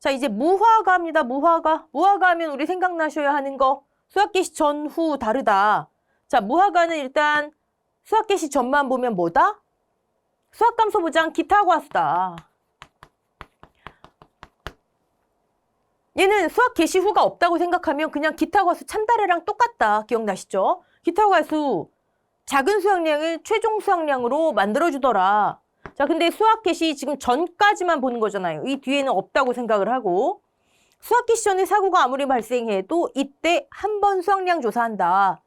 자, 이제 무화과입니다. 무화과. 무화과 하면 우리 생각나셔야 하는 거. 수학 개시 전, 후 다르다. 자, 무화과는 일단 수학 개시 전만 보면 뭐다? 수학감소 보장 기타 과수다. 얘는 수학 개시 후가 없다고 생각하면 그냥 기타 과수 참다래랑 똑같다. 기억나시죠? 기타 과수 작은 수학량을 최종 수학량으로 만들어주더라. 자, 근데 수학 개시 지금 전까지만 보는 거잖아요. 이 뒤에는 없다고 생각을 하고. 수학 개시 전에 사고가 아무리 발생해도 이때 한 번 수학량 조사한다.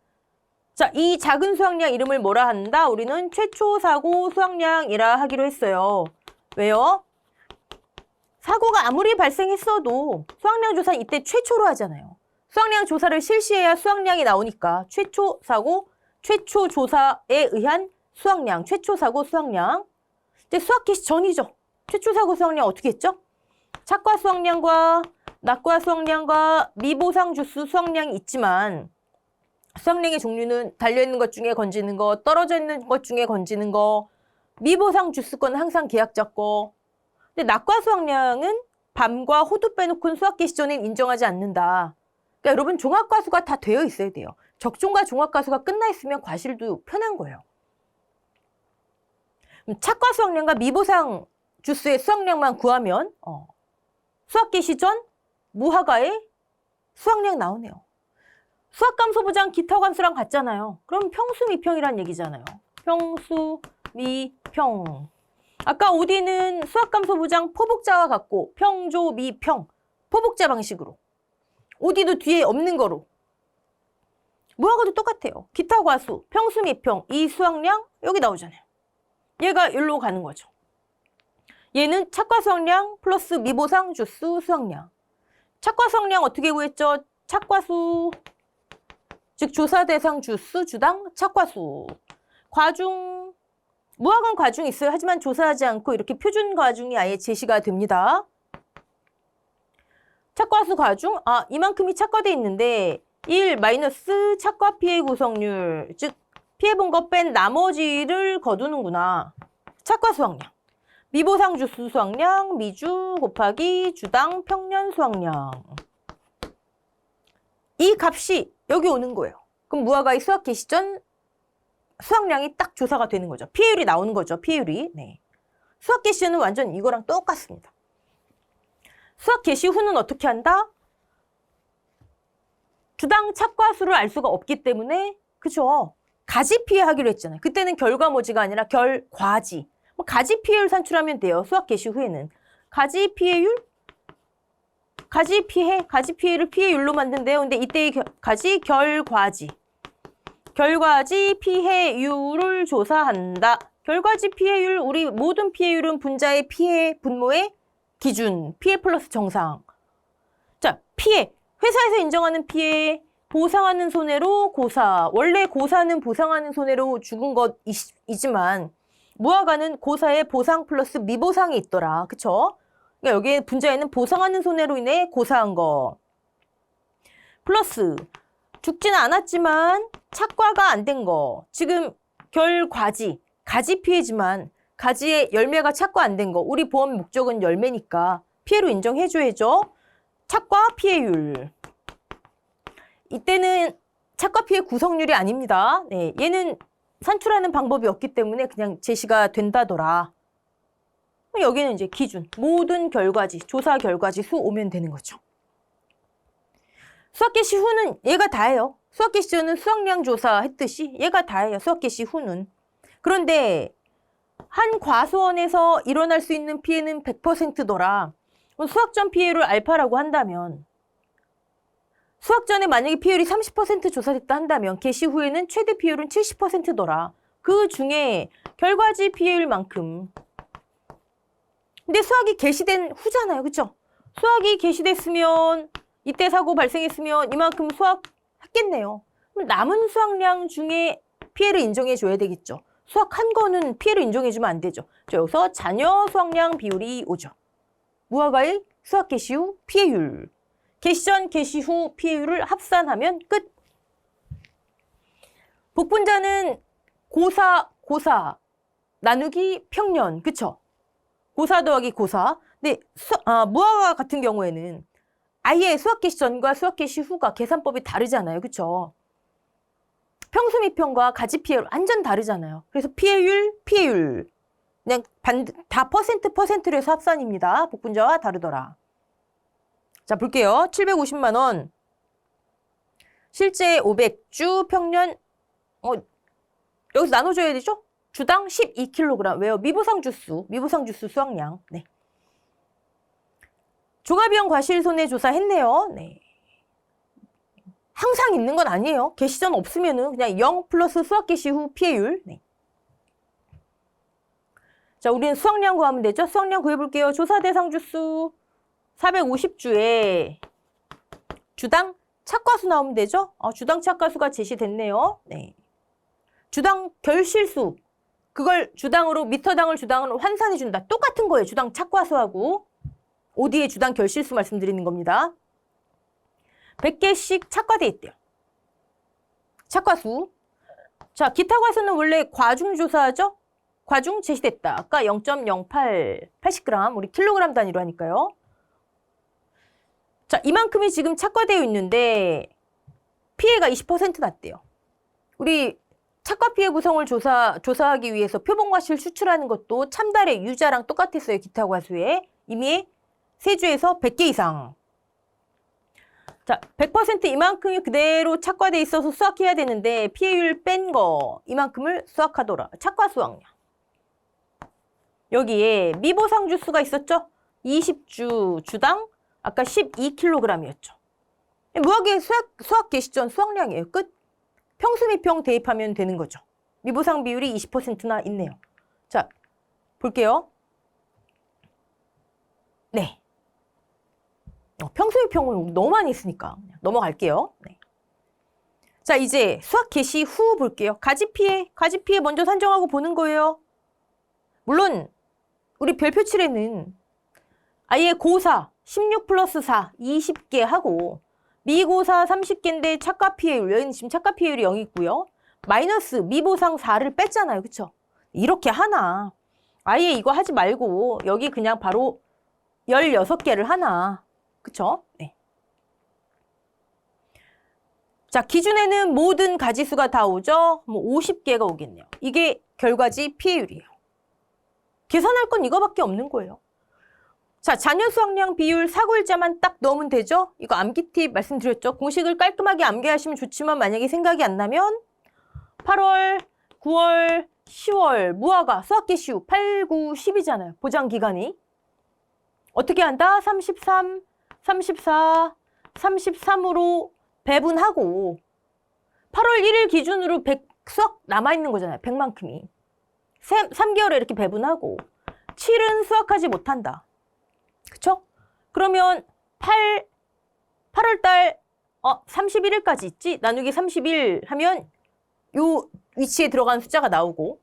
자, 이 작은 수학량 이름을 뭐라 한다? 우리는 최초 사고 수학량이라 하기로 했어요. 왜요? 사고가 아무리 발생했어도 수학량 조사는 이때 최초로 하잖아요. 수학량 조사를 실시해야 수학량이 나오니까 최초 사고, 최초 조사에 의한 수학량, 최초 사고 수학량. 이제 수학 개시 전이죠. 최초 사고 수학량 어떻게 했죠? 착과 수학량과 낙과 수학량과 미보상 주수 수학량이 있지만 수학량의 종류는 달려있는 것 중에 건지는 거, 떨어져 있는 것 중에 건지는 거, 미보상 주수권은 항상 계약자 거. 근데 낙과 수학량은 밤과 호두 빼놓고는 수학 개시 전엔 인정하지 않는다. 그러니까 여러분 종합과수가 다 되어 있어야 돼요. 적중과 종합과수가 끝나 있으면 과실도 편한 거예요. 착과 수학량과 미보상 주수의 수학량만 구하면 수학 개시 전 무화과의 수학량 나오네요. 수학감소 보장 기타 관수랑 같잖아요. 그럼 평수 미평이란 얘기잖아요. 평수 미평. 아까 OD는 수학감소 보장 포복자와 같고 평조 미평 포복자 방식으로. OD도 뒤에 없는 거로. 무화과도 똑같아요. 기타 과수, 평수 미평, 이 수학량 여기 나오잖아요. 얘가 여기로 가는 거죠. 얘는 착과 수학량 플러스 미보상 주수 수학량. 착과 수학량 어떻게 구했죠? 착과수. 즉 조사 대상 주수 주당 착과수. 과중. 무화과는 과중이 있어요. 하지만 조사하지 않고 이렇게 표준 과중이 아예 제시가 됩니다. 착과수 과중. 이만큼이 착과돼 있는데 1 마이너스 착과 피해 구성률. 즉 피해 본 거 뺀 나머지를 거두는구나. 착과 수학량. 미보상 주수 수학량 미주 곱하기 주당 평년 수학량. 이 값이 여기 오는 거예요. 그럼 무화과의 수학 개시 전 수학량이 딱 조사가 되는 거죠. 피해율이 나오는 거죠. 피해율이. 네. 수학 개시 전은 완전 이거랑 똑같습니다. 수학 개시 후는 어떻게 한다? 주당 착과수를 알 수가 없기 때문에 그죠? 가지 피해 하기로 했잖아요. 그때는 결과모지가 아니라 결과지. 가지 피해율 산출하면 돼요. 수학 개시 후에는. 가지 피해율? 가지 피해를 피해율로 만든대요. 근데 이때의 가지 결과지. 결과지 피해율을 조사한다. 결과지 피해율, 우리 모든 피해율은 분자의 피해, 분모의 기준, 피해 플러스 정상. 자, 피해. 회사에서 인정하는 피해, 보상하는 손해로 고사. 원래 고사는 보상하는 손해로 죽은 것이지만 무화과는 고사에 보상 플러스 미보상이 있더라. 그쵸? 그러니까 여기에 분자에는 보상하는 손해로 인해 고사한 거. 플러스 죽지는 않았지만 착과가 안 된 거. 지금 결과지, 가지 피해지만 가지의 열매가 착과 안 된 거. 우리 보험 목적은 열매니까 피해로 인정해줘야죠. 착과 피해율. 이때는 착과 피해 구성률이 아닙니다. 네, 얘는 산출하는 방법이 없기 때문에 그냥 제시가 된다더라. 여기는 이제 기준, 모든 결과지, 조사 결과지 수 오면 되는 거죠. 수학 개시 후는 얘가 다예요. 수학 개시 전은 수학량 조사 했듯이 얘가 다예요. 수학 개시 후는. 그런데 한 과수원에서 일어날 수 있는 피해는 100%더라. 수학전 피해율을 알파라고 한다면 수학전에 만약에 피해율이 30% 조사됐다 한다면 개시 후에는 최대 피해율은 70%더라. 그 중에 결과지 피해율만큼. 근데 수학이 개시된 후잖아요. 그쵸? 수학이 개시됐으면 이때 사고 발생했으면 이만큼 수학 했겠네요. 그럼 남은 수학량 중에 피해를 인정해 줘야 되겠죠. 수학 한 거는 피해를 인정해 주면 안 되죠. 여기서 잔여 수학량 비율이 오죠. 무화과의 수학 개시 후 피해율. 개시 전, 개시 후 피해율을 합산하면 끝. 복분자는 고사 나누기 평년. 그쵸? 고사 더하기 고사. 근데 무화과 같은 경우에는 아예 수학 개시 전과 수학 개시 후가 계산법이 다르잖아요. 그쵸? 평수 미평과 가지 피해율 완전 다르잖아요. 그래서 피해율. 그냥 다 퍼센트로 해서 합산입니다. 복분자와 다르더라. 자, 볼게요. 750만 원. 실제 500주 평년, 여기서 나눠줘야 되죠? 주당 12kg. 왜요? 미보상 주수 수확량. 네. 종합이형 과실손해 조사했네요. 네. 항상 있는 건 아니에요. 개시 전 없으면은 그냥 0 플러스 수학 개시 후 피해율. 네. 자, 우리는 수확량 구하면 되죠? 수확량 구해볼게요. 조사 대상 주수 450주에 주당 착과수 나오면 되죠? 주당 착과수가 제시됐네요. 네. 주당 결실수. 그걸 주당으로, 미터당을 주당으로 환산해 준다. 똑같은 거예요. 주당 착과수하고. OD의 주당 결실수 말씀드리는 겁니다. 100개씩 착과돼 있대요. 착과수. 자, 기타 과수는 원래 과중조사죠? 과중 제시됐다. 아까 0.08, 80g, 우리 킬로그램 단위로 하니까요. 자, 이만큼이 지금 착과되어 있는데 피해가 20% 났대요. 우리 착과 피해 구성을 조사하기 위해서 표본과실 추출하는 것도 참달의 유자랑 똑같았어요. 기타 과수에. 이미 세주에서 100개 이상. 자, 100% 이만큼이 그대로 착과돼 있어서 수확해야 되는데 피해율 뺀 거 이만큼을 수확하더라. 착과 수확량. 여기에 미보상 주수가 있었죠? 20주 주당 아까 12kg이었죠. 무학의 수학 개시전 수확량이에요. 끝. 평수 미평 대입하면 되는 거죠. 미보상 비율이 20%나 있네요. 자, 볼게요. 네. 평수 미평은 너무 많이 있으니까 넘어갈게요. 네. 자, 이제 수학 개시 후 볼게요. 가지 피해 먼저 산정하고 보는 거예요. 물론 우리 별표 칠에는 아예 고사 16 플러스 4 20개 하고 미고사 30개인데 착과 피해율, 여기는 지금 착과 피해율이 0이고요. 마이너스 미보상 4를 뺐잖아요. 그쵸? 이렇게 하나. 아예 이거 하지 말고 여기 그냥 바로 16개를 하나. 그쵸? 네. 자, 기준에는 모든 가지수가 다 오죠? 뭐 50개가 오겠네요. 이게 결과지 피해율이에요. 계산할 건 이거밖에 없는 거예요. 자, 자녀 수확량 비율 사고일자만 딱 넣으면 되죠? 이거 암기 팁 말씀드렸죠? 공식을 깔끔하게 암기하시면 좋지만 만약에 생각이 안 나면 8월, 9월, 10월 무화과 수학 개시 후 8, 9, 10이잖아요. 보장 기간이. 어떻게 한다? 33, 34, 33으로 배분하고 8월 1일 기준으로 100 수학 남아있는 거잖아요. 100만큼이. 3개월에 이렇게 배분하고 7은 수학하지 못한다. 그쵸? 그러면 8월달 31일까지 있지? 나누기 31 하면 요 위치에 들어간 숫자가 나오고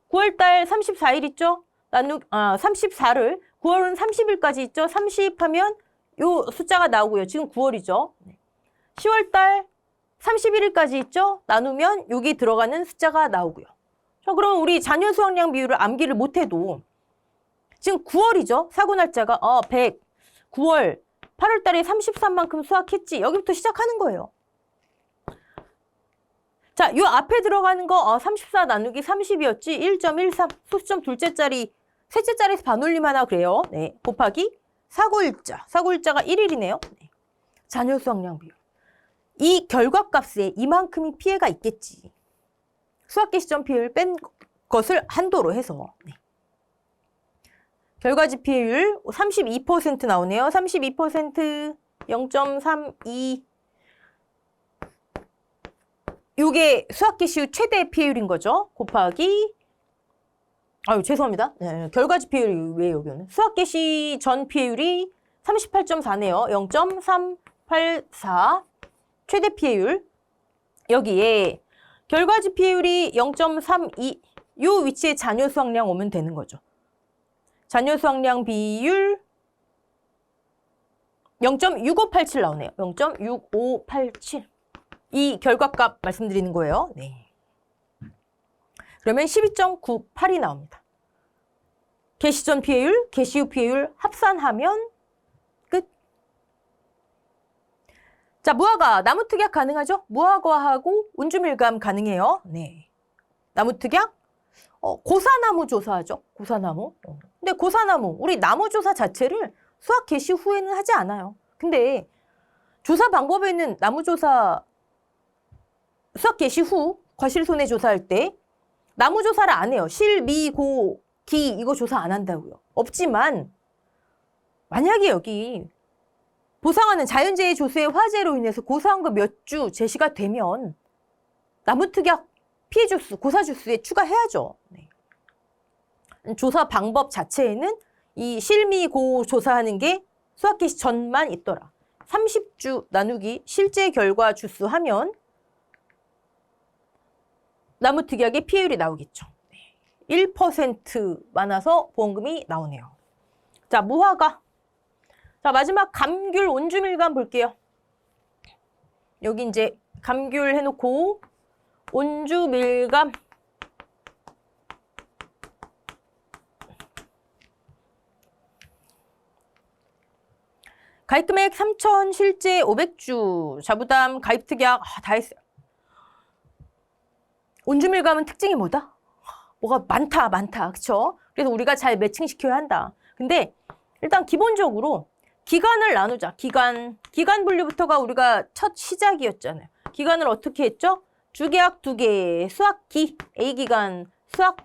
9월달 34일 있죠? 34를 9월은 30일까지 있죠? 30 하면 요 숫자가 나오고요. 지금 9월이죠. 10월달 31일까지 있죠? 나누면 여기 들어가는 숫자가 나오고요. 자, 그럼 우리 자녀 수확량 비율을 암기를 못해도 지금 9월이죠? 사고 날짜가 100, 9월, 8월 달에 33만큼 수확했지. 여기부터 시작하는 거예요. 자, 요 앞에 들어가는 거 34 나누기 30이었지. 1.13, 소수점 둘째 자리, 셋째 자리에서 반올림 하나 그래요. 네, 곱하기 사고일자가 1일이네요. 네. 자녀 수확량 비율. 이 결과값에 이만큼의 피해가 있겠지. 수학계 시점 피해율 뺀 것을 한도로 해서. 네. 결과지 피해율 32% 나오네요. 32%, 0.32. 요게 수학계 시후 최대 피해율인 거죠. 곱하기 죄송합니다. 네, 결과지 피해율이 왜 여기는? 수학계 시 전 피해율이 38.4네요. 0.384 최대 피해율. 여기에 결과지 피해율이 0.32 요 위치에 자녀 수확량 오면 되는 거죠. 자녀 수확량 비율 0.6587 나오네요. 0.6587. 이 결과값 말씀드리는 거예요. 네. 그러면 12.98이 나옵니다. 개시 전 피해율, 개시 후 피해율 합산하면 끝. 자, 무화과, 나무특약 가능하죠? 무화과하고 운주밀감 가능해요. 네. 나무특약, 고사나무 조사하죠. 고사나무. 근데 고사나무, 우리 나무 조사 자체를 수학 개시 후에는 하지 않아요. 근데 조사 방법에는 나무 조사, 수학 개시 후 과실손해 조사할 때 나무 조사를 안 해요. 실, 미, 고, 기 이거 조사 안 한다고요. 없지만 만약에 여기 보상하는 자연재해 조수의 화재로 인해서 고사한거 몇 주 제시가 되면 나무특약 피해 주수, 고사 주수에 추가해야죠. 네. 조사 방법 자체에는 이 실미고 조사하는 게 수학 개시 전만 있더라. 30주 나누기 실제 결과 주수 하면 나무특약의 피해율이 나오겠죠. 1% 많아서 보험금이 나오네요. 자, 무화과. 자, 마지막 감귤 온주밀감 볼게요. 여기 이제 감귤 해놓고 온주밀감. 가입금액 3,000, 실제 500주, 자부담, 가입특약 다 했어요. 온주밀감은 특징이 뭐다? 뭐가 많다, 그쵸? 그래서 우리가 잘 매칭시켜야 한다. 근데 일단 기본적으로 기간을 나누자. 기간 분류부터가 우리가 첫 시작이었잖아요. 기간을 어떻게 했죠? 주계약 2개, 수학기, A기간, 수학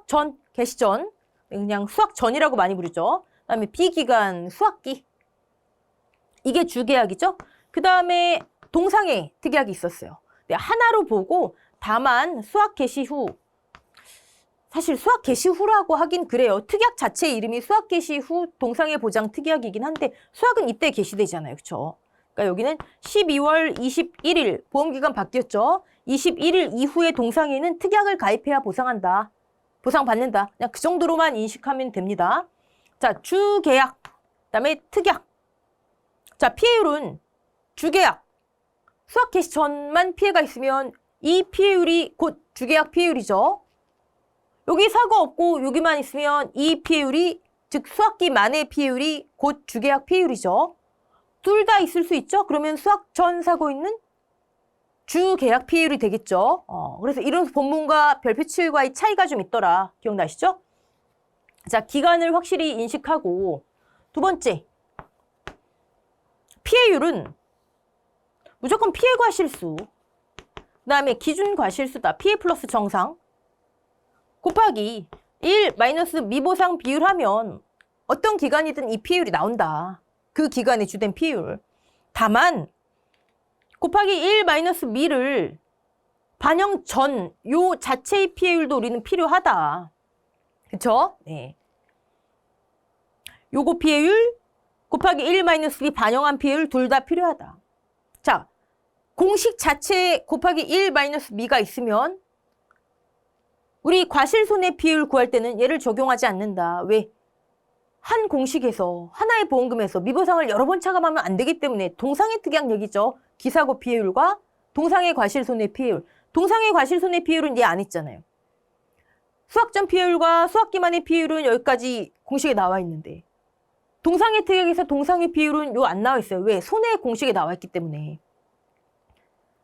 전, 개시 전, 그냥 수학 전이라고 많이 부르죠. 그다음에 B기간, 수학기. 이게 주계약이죠. 그다음에 동상의 특약이 있었어요. 네, 하나로 보고 다만 수학 개시 후, 사실 수학 개시 후라고 하긴 그래요. 특약 자체 이름이 수학 개시 후 동상의 보장 특약이긴 한데 수학은 이때 개시되잖아요. 그렇죠? 그러니까 여기는 12월 21일 보험기간 바뀌었죠. 21일 이후에 동상에는 특약을 가입해야 보상한다. 보상받는다. 그냥 그 정도로만 인식하면 됩니다. 자, 주계약, 그다음에 특약. 자, 피해율은 주계약, 수학 개시 전만 피해가 있으면 이 피해율이 곧 주계약 피해율이죠. 여기 사고 없고 여기만 있으면 이 피해율이, 즉 수학기 만의 피해율이 곧 주계약 피해율이죠. 둘 다 있을 수 있죠. 그러면 수학 전 사고 있는 주계약 피해율이 되겠죠. 그래서 이런 본문과 별표치율과의 차이가 좀 있더라. 기억나시죠? 자, 기간을 확실히 인식하고 두 번째, 피해율은 무조건 피해 과실수, 그다음에 기준 과실수다. 피해 플러스 정상 곱하기 1 마이너스 미보상 비율하면 어떤 기간이든 이 피해율이 나온다. 그 기간의 주된 피해율. 다만 곱하기 1 마이너스 미를 반영 전 요 자체의 피해율도 우리는 필요하다. 그쵸? 네. 요거 피해율 곱하기 1 마이너스 미 반영한 피해율 둘 다 필요하다. 자, 공식 자체에 곱하기 1 마이너스 미가 있으면 우리 과실손해 피해율 구할 때는 얘를 적용하지 않는다. 왜? 한 공식에서, 하나의 보험금에서 미보상을 여러 번 차감하면 안 되기 때문에 동상의 특약 얘기죠. 기사고 피해율과 동상의 과실손해 피해율. 동상의 과실손해 피해율은 얘 안 했잖아요. 수학전 피해율과 수학기만의 피해율은 여기까지 공식에 나와 있는데 동상의 특약에서 동상의 피해율은 요 안 나와 있어요. 왜? 손해 공식에 나와 있기 때문에.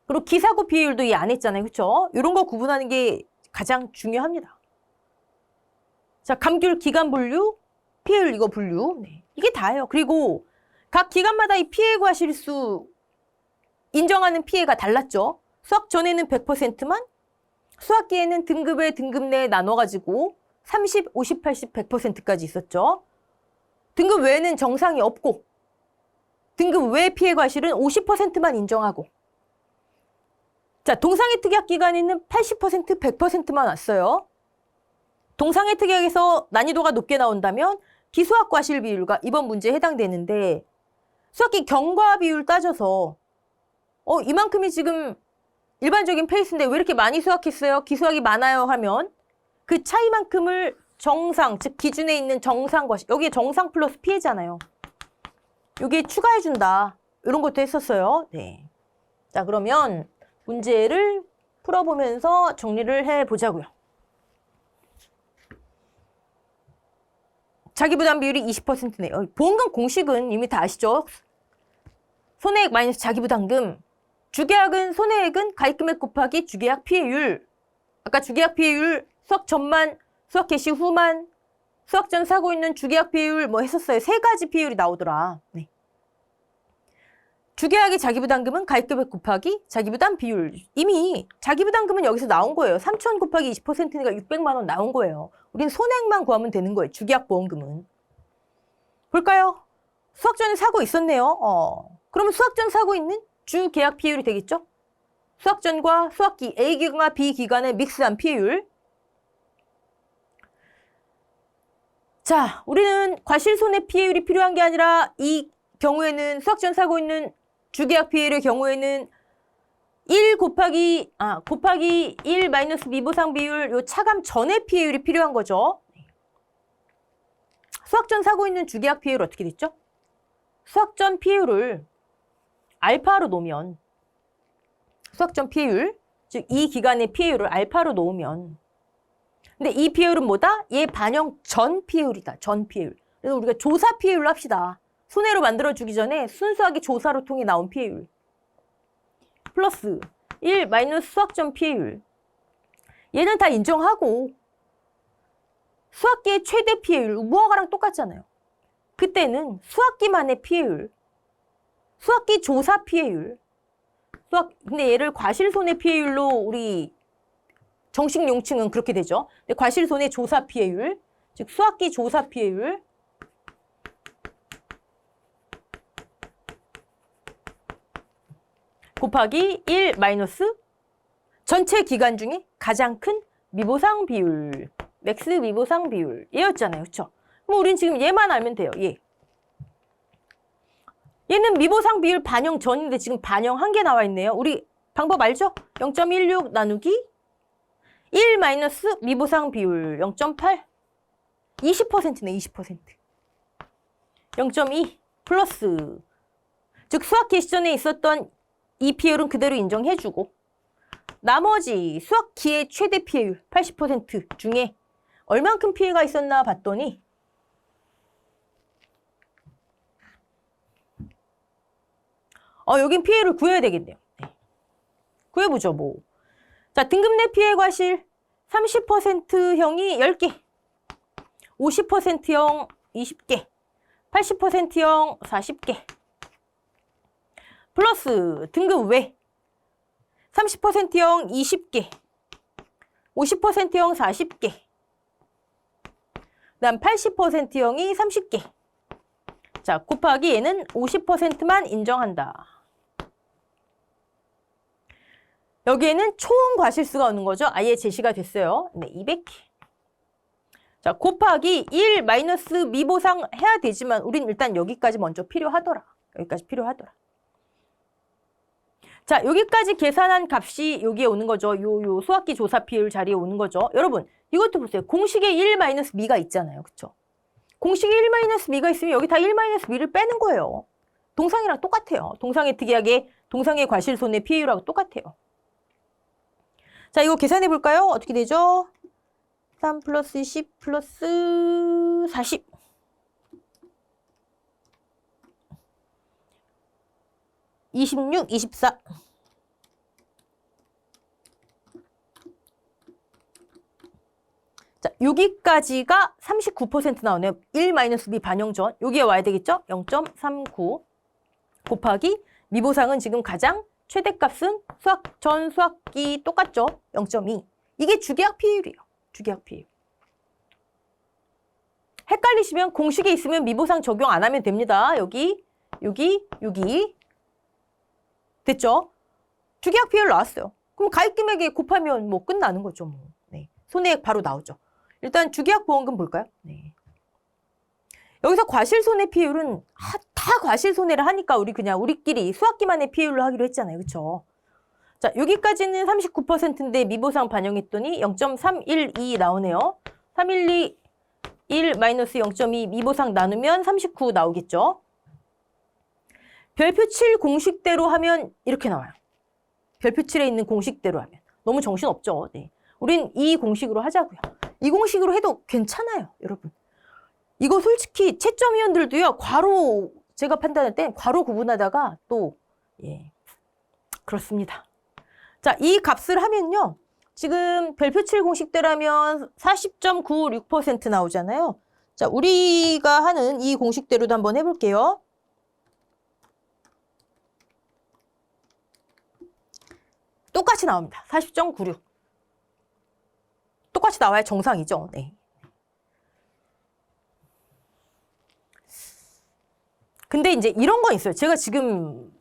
그리고 기사고 피해율도 얘 안 했잖아요. 그렇죠? 이런 거 구분하는 게 가장 중요합니다. 자, 감귤 기간 분류, 피해율 이거 분류. 네. 이게 다예요. 그리고 각 기간마다 이 피해 과실수 인정하는 피해가 달랐죠. 수학 전에는 100%만, 수학기에는 등급에 등급 내에 나눠가지고 30, 50, 80, 100%까지 있었죠. 등급 외에는 정상이 없고 등급 외 피해 과실은 50%만 인정하고, 자, 동상의 특약 기간에는 80%, 100%만 왔어요. 동상의 특약에서 난이도가 높게 나온다면 기수학 과실 비율과 이번 문제에 해당되는데 수학기 경과 비율 따져서 이만큼이 지금 일반적인 페이스인데 왜 이렇게 많이 수학했어요? 기수학이 많아요 하면 그 차이만큼을 정상, 즉 기준에 있는 정상 과실, 여기에 정상 플러스 피해잖아요. 여기에 추가해준다. 이런 것도 했었어요. 네. 자, 그러면 문제를 풀어보면서 정리를 해보자고요. 자기부담 비율이 20%네요. 보험금 공식은 이미 다 아시죠? 손해액 마이너스 자기부담금. 주계약은 손해액은 가입금액 곱하기 주계약 피해율. 아까 주계약 피해율 수학 전만, 수학 개시 후만, 수학 전 사고 있는 주계약 피해율 뭐 했었어요. 3가지 피해율이 나오더라. 네. 주계약의 자기부담금은 가입금액 곱하기 자기부담 비율. 이미 자기부담금은 여기서 나온 거예요. 3,000 곱하기 20%니까 600만 원 나온 거예요. 우린 손해액만 구하면 되는 거예요. 주계약 보험금은. 볼까요? 수학 전에 사고 있었네요. 그러면 수학 전 사고 있는 주계약 피해율이 되겠죠? 수학 전과 수학기 A기간과 B기간의 믹스한 피해율. 자, 우리는 과실손해 피해율이 필요한 게 아니라 이 경우에는 수학 전 사고 있는 주계약 피해율의 경우에는 1 곱하기 1 마이너스 미보상 비율 요 차감 전의 피해율이 필요한 거죠. 수학 전 사고 있는 주계약 피해율 어떻게 됐죠? 수학 전 피해율을 알파로 놓으면 수학 전 피해율, 즉 이 기간의 피해율을 알파로 놓으면 근데 이 피해율은 뭐다? 얘 반영 전 피해율이다. 전 피해율. 그래서 우리가 조사 피해율로 합시다. 손해로 만들어주기 전에 순수하게 조사로 통해 나온 피해율. 플러스 1 마이너스 수학전 피해율. 얘는 다 인정하고 수학기의 최대 피해율, 무허가랑 똑같잖아요. 그때는 수학기만의 피해율, 수학기 조사 피해율, 근데 얘를 과실손해 피해율로 우리 정식 용칭은 그렇게 되죠. 근데 과실손해 조사 피해율, 즉 수학기 조사 피해율 곱하기 1 마이너스 전체 기간 중에 가장 큰 미보상 비율, 맥스 미보상 비율 얘였잖아요. 그렇죠? 그럼 우린 지금 얘만 알면 돼요. 얘는 미보상 비율 반영 전인데 지금 반영한 게 나와 있네요. 우리 방법 알죠? 0.16 나누기 1 마이너스 미보상 비율 0.8 20%네. 20% 0.2 플러스 즉 수학 개시전에 있었던 이 피해율은 그대로 인정해주고 나머지 수학기의 최대 피해율 80% 중에 얼만큼 피해가 있었나 봤더니 여긴 피해를 구해야 되겠네요. 네. 구해보죠, 뭐. 자, 등급 내 피해 과실 30%형이 10개, 50%형 20개, 80%형 40개, 플러스 등급 외 30%형 20개, 50%형 40개, 그다음 80%형이 30개. 자, 곱하기 얘는 50%만 인정한다. 여기에는 총 과실수가 오는 거죠. 아예 제시가 됐어요. 네, 200개. 자, 곱하기 1 마이너스 미보상 해야 되지만 우린 일단 여기까지 먼저 필요하더라. 여기까지 필요하더라. 자, 여기까지 계산한 값이 여기에 오는 거죠. 요 수학기 조사 피해율 자리에 오는 거죠. 여러분, 이것도 보세요. 공식에 1 마이너스 미가 있잖아요. 그쵸? 공식에 1 마이너스 미가 있으면 여기 다 1 마이너스 미를 빼는 거예요. 동상이랑 똑같아요. 동상의 특이하게 동상의 과실손해 피해율하고 똑같아요. 자, 이거 계산해 볼까요? 어떻게 되죠? 3 플러스 10 플러스 40. 26, 24. 자, 여기까지가 39% 나오네요. 1 마이너스 미 반영 전. 여기에 와야 되겠죠? 0.39 곱하기 미보상은 지금 가장 최대값은 전 수학기 똑같죠? 0.2. 이게 주계약 피해율이에요. 주계약 피해율. 헷갈리시면 공식에 있으면 미보상 적용 안 하면 됩니다. 여기. 됐죠? 주계약 피해율 나왔어요. 그럼 가입금액에 곱하면 뭐 끝나는 거죠. 뭐. 네. 손해액 바로 나오죠. 일단 주계약 보험금 볼까요? 네. 여기서 과실손해 피해율은 다 과실손해를 하니까 우리끼리 수학기만의 피해율로 하기로 했잖아요. 그렇죠? 자, 여기까지는 39%인데 미보상 반영했더니 0.312 나오네요. 312 1 마이너스 0.2 미보상 나누면 39 나오겠죠? 별표 7 공식대로 하면 이렇게 나와요. 별표 7에 있는 공식대로 하면. 너무 정신없죠. 네. 우린 이 공식으로 하자고요. 이 공식으로 해도 괜찮아요, 여러분. 이거 솔직히 채점위원들도요, 괄호, 제가 판단할 때 괄호 구분하다가 또, 예, 그렇습니다. 자, 이 값을 하면요, 지금 별표 7 공식대라면 40.96% 나오잖아요. 자, 우리가 하는 이 공식대로도 한번 해볼게요. 똑같이 나옵니다. 40.96. 똑같이 나와야 정상이죠. 네. 근데 이제 이런 건 있어요. 제가 지금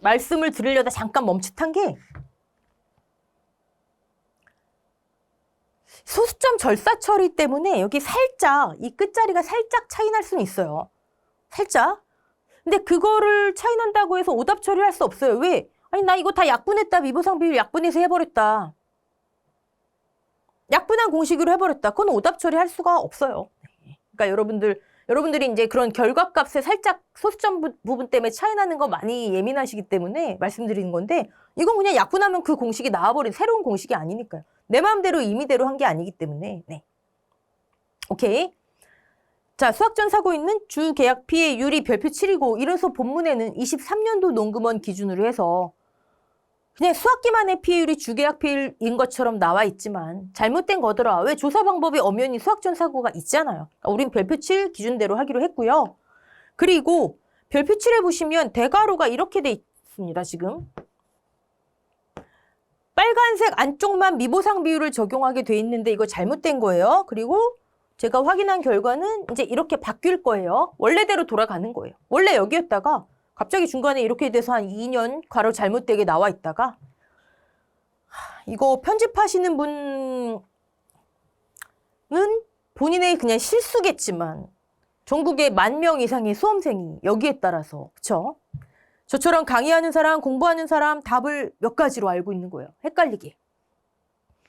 말씀을 드리려다 잠깐 멈칫한 게 소수점 절사 처리 때문에 여기 살짝 이 끝자리가 살짝 차이 날 수는 있어요. 살짝. 근데 그거를 차이 난다고 해서 오답 처리할 수 없어요. 왜? 아니 나 이거 다 약분했다. 미보상 비율 약분해서 해버렸다. 약분한 공식으로 해버렸다. 그건 오답 처리할 수가 없어요. 그러니까 여러분들이 이제 그런 결과값에 살짝 소수점 부분 때문에 차이 나는 거 많이 예민하시기 때문에 말씀드리는 건데 이건 그냥 약분하면 그 공식이 나와버린 새로운 공식이 아니니까요. 내 마음대로 임의대로 한 게 아니기 때문에. 네. 오케이. 자, 수학전 사고 있는 주계약 피해율이 별표 7이고 이래서 본문에는 23년도 논금원 기준으로 해서 그냥 수학기만의 피해율이 주계약 피해율인 것처럼 나와 있지만 잘못된 거더라. 왜 조사 방법이 엄연히 수학전 사고가 있잖아요. 그러니까 우린 별표 7 기준대로 하기로 했고요. 그리고 별표 7에 보시면 대괄호가 이렇게 돼 있습니다. 지금. 빨간색 안쪽만 미보상 비율을 적용하게 돼 있는데 이거 잘못된 거예요. 그리고 제가 확인한 결과는 이제 이렇게 바뀔 거예요. 원래대로 돌아가는 거예요. 원래 여기였다가 갑자기 중간에 이렇게 돼서 한 2년 괄호 잘못되게 나와 있다가 이거 편집하시는 분은 본인의 그냥 실수겠지만 전국에 10,000명 이상의 수험생이 여기에 따라서 그쵸? 저처럼 강의하는 사람, 공부하는 사람 답을 몇 가지로 알고 있는 거예요. 헷갈리게.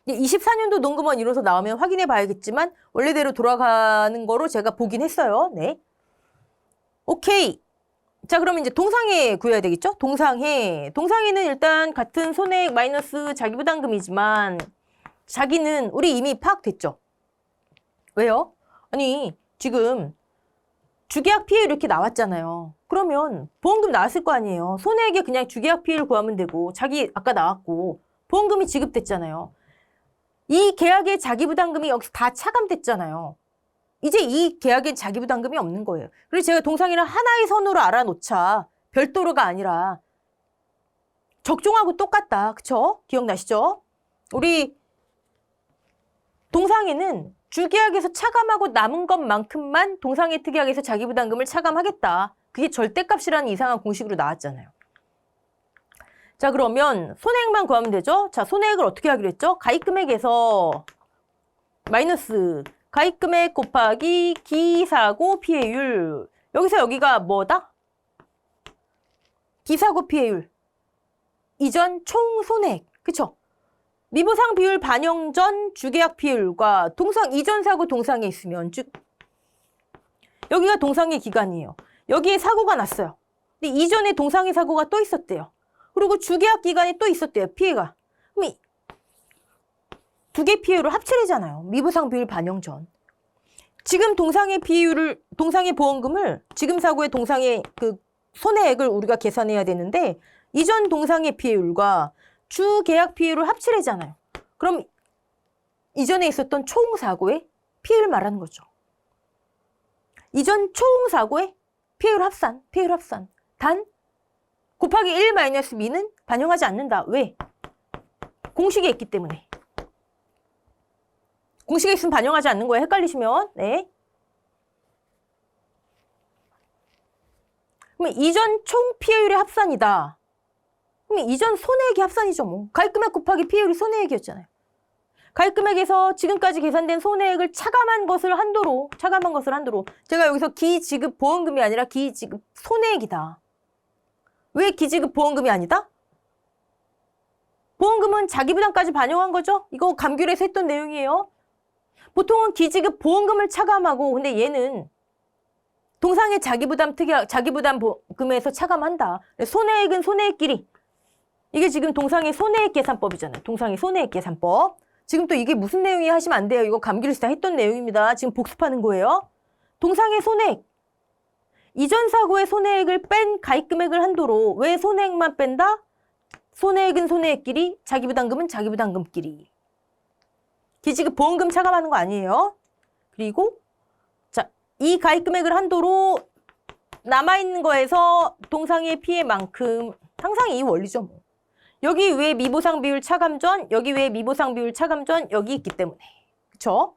24년도 논금원 이뤄서 나오면 확인해 봐야겠지만 원래대로 돌아가는 거로 제가 보긴 했어요. 네. 오케이. 자, 그러면 이제 동상해 구해야 되겠죠? 동상해는 일단 같은 손해액 마이너스 자기부담금이지만 자기는 우리 이미 파악됐죠? 왜요? 아니, 지금 주계약 피해율 이렇게 나왔잖아요. 그러면 보험금 나왔을 거 아니에요. 손해액에 그냥 주계약 피해를 구하면 되고 자기 아까 나왔고 보험금이 지급됐잖아요. 이 계약의 자기부담금이 여기서 다 차감됐잖아요. 이제 이 계약엔 자기부담금이 없는 거예요. 그래서 제가 동상이랑 하나의 선으로 알아놓자. 별도로가 아니라 적종하고 똑같다. 그쵸? 기억나시죠? 우리 동상에는 주계약에서 차감하고 남은 것만큼만 동상해 특약에서 자기부담금을 차감하겠다. 그게 절대값이라는 이상한 공식으로 나왔잖아요. 자, 그러면 손해액만 구하면 되죠? 자, 손해액을 어떻게 하기로 했죠? 가입금액에서 마이너스 가입금액 곱하기 기사고 피해율. 여기서 여기가 뭐다? 기사고 피해율. 이전 총 손해액. 그쵸? 미보상 비율 반영 전 주계약 피해율과 동상 이전 사고 동상에 있으면 즉 여기가 동상의 기간이에요. 여기에 사고가 났어요. 근데 이전에 동상의 사고가 또 있었대요. 그리고 주계약 기간에 또 있었대요. 피해가. 그럼 두 개 피해율을 합치래잖아요. 미보상 비율 반영 전. 지금 동상의 비율을, 동상의 보험금을, 지금 사고의 동상의 그 손해액을 우리가 계산해야 되는데, 이전 동상의 피해율과 주계약 피해율을 합치래잖아요. 그럼 이전에 있었던 총 사고의 피해를 말하는 거죠. 이전 총 사고의 피해율 합산. 단, 곱하기 1 마이너스 미는 반영하지 않는다. 왜? 공식에 있기 때문에. 공식에 있으면 반영하지 않는 거예요. 헷갈리시면. 네. 그럼 이전 총 피해율의 합산이다. 그럼 이전 손해액의 합산이죠. 뭐. 가입금액 곱하기 피해율이 손해액이었잖아요. 가입금액에서 지금까지 계산된 손해액을 차감한 것을 한도로 제가 여기서 기지급 보험금이 아니라 기지급 손해액이다. 왜 기지급 보험금이 아니다? 보험금은 자기부담까지 반영한 거죠? 이거 감귤에서 했던 내용이에요. 보통은 기지급 보험금을 차감하고 근데 얘는 동상의 자기부담 특약, 자기부담금에서 차감한다. 손해액은 손해액끼리. 이게 지금 동상의 손해액 계산법이잖아요. 동상의 손해액 계산법. 지금 또 이게 무슨 내용이 하시면 안 돼요. 이거 감기일수 다 했던 내용입니다. 지금 복습하는 거예요. 동상의 손해액. 이전 사고의 손해액을 뺀 가입금액을 한도로. 왜 손해액만 뺀다? 손해액은 손해액끼리, 자기부담금은 자기부담금끼리. 지금 보험금 차감하는 거 아니에요. 그리고 자, 이 가입금액을 한도로 남아있는 거에서 동상의 피해만큼 항상 이 원리죠. 뭐. 여기 왜 미보상 비율 차감 전, 여기 왜 미보상 비율 차감 전, 여기 있기 때문에. 그쵸?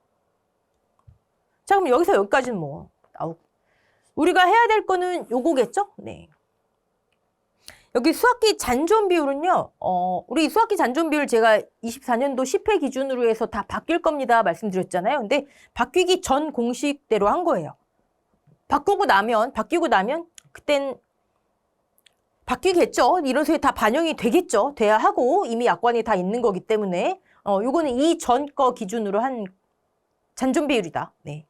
자, 그럼 여기서 여기까지는 뭐 나오고. 우리가 해야 될 거는 요거겠죠? 네. 여기 수학기 잔존 비율은요. 우리 수학기 잔존 비율 제가 24년도 10회 기준으로 해서 다 바뀔 겁니다. 말씀드렸잖아요. 근데 바뀌기 전 공식대로 한 거예요. 바뀌고 나면 그땐 바뀌겠죠. 이런 소리 다 반영이 되겠죠. 돼야 하고 이미 약관이 다 있는 거기 때문에 요거는 이 전 거 기준으로 한 잔존 비율이다. 네.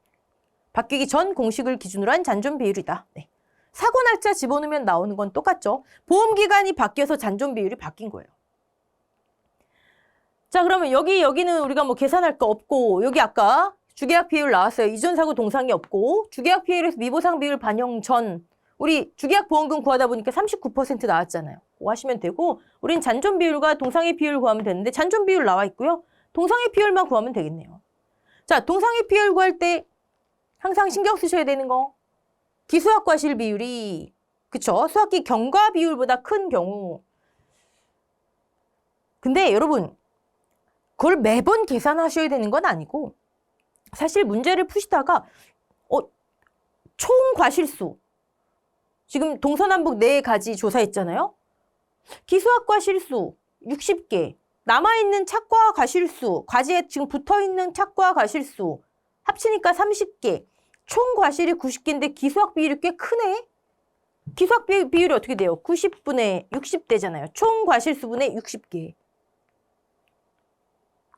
바뀌기 전 공식을 기준으로 한 잔존 비율이다. 네. 사고 날짜 집어넣으면 나오는 건 똑같죠. 보험 기간이 바뀌어서 잔존 비율이 바뀐 거예요. 자, 그러면 여기는 우리가 뭐 계산할 거 없고, 여기 아까 주계약 비율 나왔어요. 이전 사고 동상이 없고, 주계약 비율에서 미보상 비율 반영 전, 우리 주계약 보험금 구하다 보니까 39% 나왔잖아요. 그거 하시면 되고, 우린 잔존 비율과 동상의 비율 구하면 되는데, 잔존 비율 나와 있고요. 동상의 비율만 구하면 되겠네요. 자, 동상의 비율 구할 때 항상 신경 쓰셔야 되는 거. 기수학 과실 비율이, 그쵸? 수학기 경과 비율보다 큰 경우. 근데 여러분, 그걸 매번 계산하셔야 되는 건 아니고, 사실 문제를 푸시다가, 총 과실수. 지금 동서남북 4가지 조사했잖아요? 기수학 과실수 60개. 남아있는 착과 과실수, 과지에 지금 붙어있는 착과 과실수, 합치니까 30개. 총 과실이 90개인데 기수학 비율이 꽤 크네? 기수학 비율이 어떻게 돼요? 90분의 60대잖아요. 총 과실수분의 60개.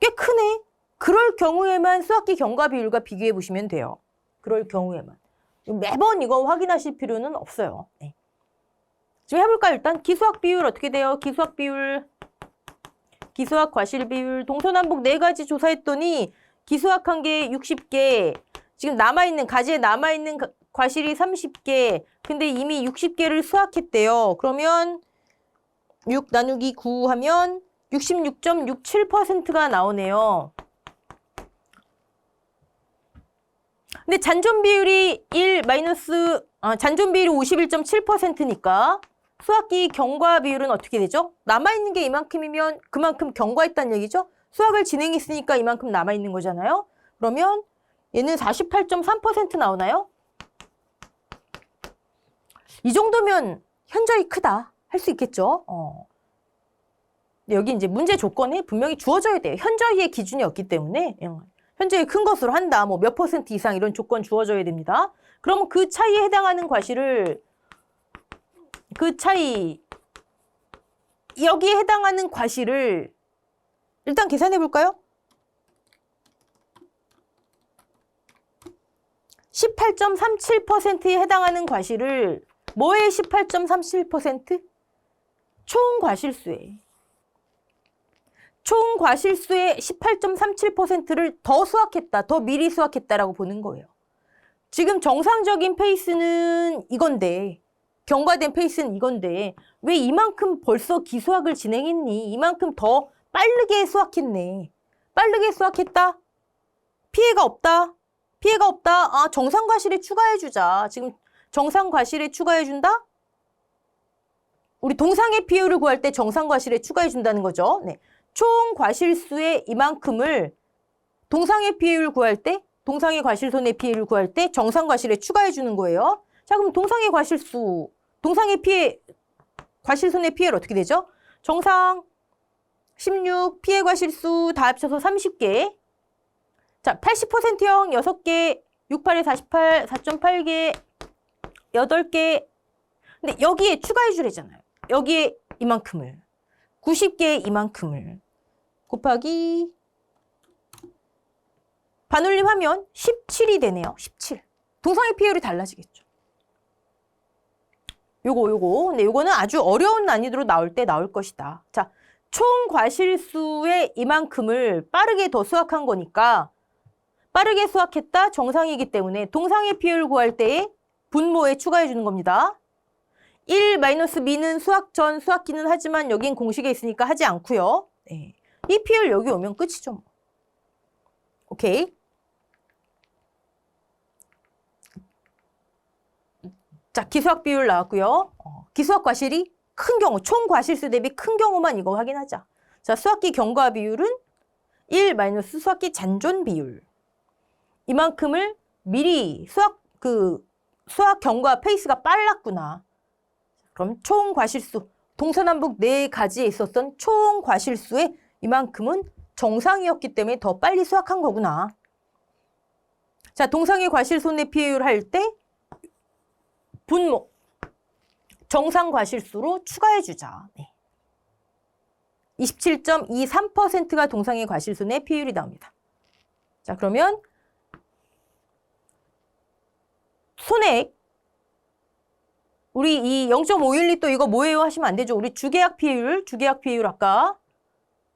꽤 크네? 그럴 경우에만 수학기 경과 비율과 비교해 보시면 돼요. 그럴 경우에만. 매번 이거 확인하실 필요는 없어요. 네. 지금 해볼까요? 일단 기수학 비율 어떻게 돼요? 기수학 비율, 기수학 과실 비율, 동서남북 4가지 조사했더니 기수학 한 개 60개, 지금 남아있는, 가지에 남아있는 과실이 30개, 근데 이미 60개를 수학했대요. 그러면 6 나누기 9 하면 66.67%가 나오네요. 근데 잔존 비율이 잔존 비율이 51.7%니까 수학기 경과 비율은 어떻게 되죠? 남아있는 게 이만큼이면 그만큼 경과했다는 얘기죠? 수학을 진행했으니까 이만큼 남아있는 거잖아요? 그러면 얘는 48.3% 나오나요? 이 정도면 현저히 크다. 할 수 있겠죠? 여기 이제 문제 조건에 분명히 주어져야 돼요. 현저히의 기준이 없기 때문에 현저히 큰 것으로 한다. 뭐 몇 % 이상 이런 조건 주어져야 됩니다. 그러면 그 차이에 해당하는 과실을 여기에 해당하는 과실을 일단 계산해 볼까요? 18.37%에 해당하는 과실을 뭐의 18.37%? 총 과실수에. 총 과실수의 18.37%를 더 수학했다, 더 미리 수학했다라고 보는 거예요. 지금 정상적인 페이스는 이건데, 경과된 페이스는 이건데, 왜 이만큼 벌써 기수학을 진행했니? 이만큼 더 빠르게 수학했네. 빠르게 수학했다? 피해가 없다? 피해가 없다? 아, 정상과실에 추가해주자. 지금 정상과실에 추가해준다? 우리 동상의 비율을 구할 때 정상과실에 추가해준다는 거죠. 네. 총 과실수의 이만큼을 동상의 피해율 구할 때, 동상의 과실손해 피해율 구할 때 정상과실에 추가해주는 거예요. 자, 그럼 동상의 과실수, 동상의 과실손해 피해율 어떻게 되죠? 정상 16, 피해 과실수 다 합쳐서 30개. 자, 80%형 6개, 68에 48, 4.8개, 8개. 근데 여기에 추가해 주래잖아요. 여기에 이만큼을. 90개에 이만큼을. 곱하기 반올림하면 17이 되네요. 17. 동상의 피해율이 달라지겠죠. 요거. 근데 요거는 아주 어려운 난이도로 나올 때 나올 것이다. 자, 총 과실수의 이만큼을 빠르게 더 수학한 거니까 빠르게 수학했다 정상이기 때문에 동상의 비율 구할 때에 분모에 추가해 주는 겁니다. 1-b는 수학 전 수학기는 하지만 여긴 공식에 있으니까 하지 않고요. 네. 이 비율 여기 오면 끝이죠. 오케이. 자, 기수학 비율 나왔고요. 기수학 과실이 큰 경우, 총 과실수 대비 큰 경우만 이거 확인하자. 자, 수학기 경과 비율은 1- 수학기 잔존 비율. 이만큼을 미리 수학 경과 페이스가 빨랐구나. 그럼 총 과실수, 동서남북 4가지에 있었던 총 과실수의 이만큼은 정상이었기 때문에 더 빨리 수학한 거구나. 자, 동상의 과실손해 비율 할 때 분모, 정상 과실수로 추가해주자. 네. 27.23%가 동상의 과실손해 비율이 나옵니다. 자, 그러면 손액, 우리 이 0.512 이거 뭐예요 하시면 안 되죠. 우리 주계약 비율 아까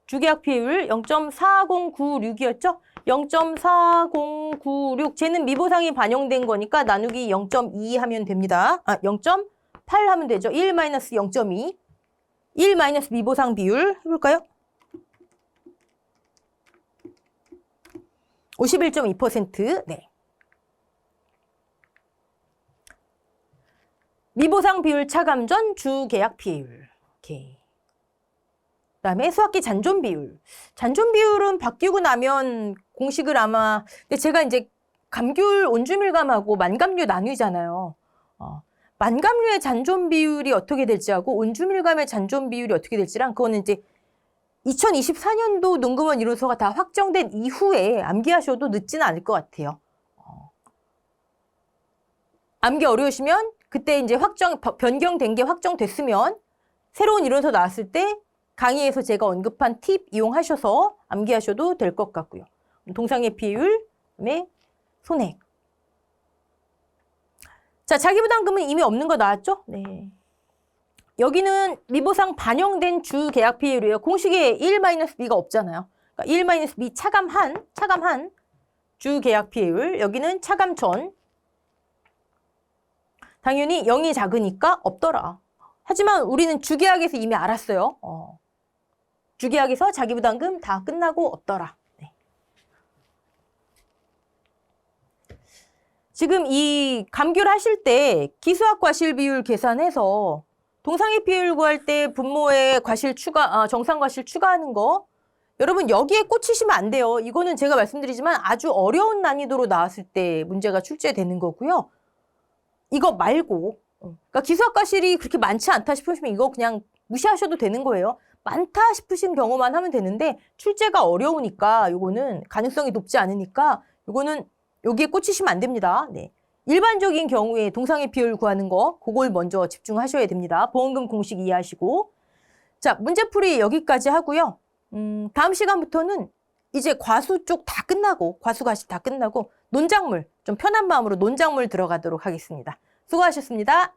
주계약 비율 0.4096이었죠? 0.4096 쟤는 미보상이 반영된 거니까 나누기 0.2 하면 됩니다. 0.8 하면 되죠. 1-0.2 1- 미보상 비율 해볼까요? 51.2%. 네. 미보상 비율 차감 전 주계약 비율. 오케이. 그다음에 수학기 잔존 비율. 잔존 비율은 바뀌고 나면 공식을 아마 근데 제가 이제 감귤 온주밀감하고 만감류 나뉘잖아요. 만감류의 잔존 비율이 어떻게 될지하고 온주밀감의 잔존 비율이 어떻게 될지랑 그거는 이제 2024년도 농금원 이론서가 다 확정된 이후에 암기하셔도 늦지는 않을 것 같아요. 암기 어려우시면 그때 이제 변경된 게 확정됐으면 새로운 이론서 나왔을 때 강의에서 제가 언급한 팁 이용하셔서 암기하셔도 될 것 같고요. 동상의 비율, 그다음에 손액. 자, 자기부담금은 이미 없는 거 나왔죠? 네. 여기는 미보상 반영된 주계약 비율이에요. 공식에 1-b가 없잖아요. 그러니까 1-b 차감한 주계약 비율. 여기는 차감 전. 당연히 0이 작으니까 없더라. 하지만 우리는 주계약에서 이미 알았어요. 주계약에서 자기부담금 다 끝나고 없더라. 네. 지금 이 감귤 하실 때 기수학 과실 비율 계산해서 동상의 비율 구할 때 분모에 과실 추가, 정상 과실 추가하는 거 여러분 여기에 꽂히시면 안 돼요. 이거는 제가 말씀드리지만 아주 어려운 난이도로 나왔을 때 문제가 출제되는 거고요. 이거 말고 그러니까 기수학 과실이 그렇게 많지 않다 싶으시면 이거 그냥 무시하셔도 되는 거예요. 많다 싶으신 경우만 하면 되는데 출제가 어려우니까 이거는 가능성이 높지 않으니까 이거는 여기에 꽂히시면 안 됩니다. 네. 일반적인 경우에 동상의 비율 구하는 거 그걸 먼저 집중하셔야 됩니다. 보험금 공식 이해하시고. 자, 문제풀이 여기까지 하고요. 다음 시간부터는 이제 과수 쪽 다 끝나고 과수 과실 다 끝나고 논작물 좀 편한 마음으로 논작물 들어가도록 하겠습니다. 수고하셨습니다.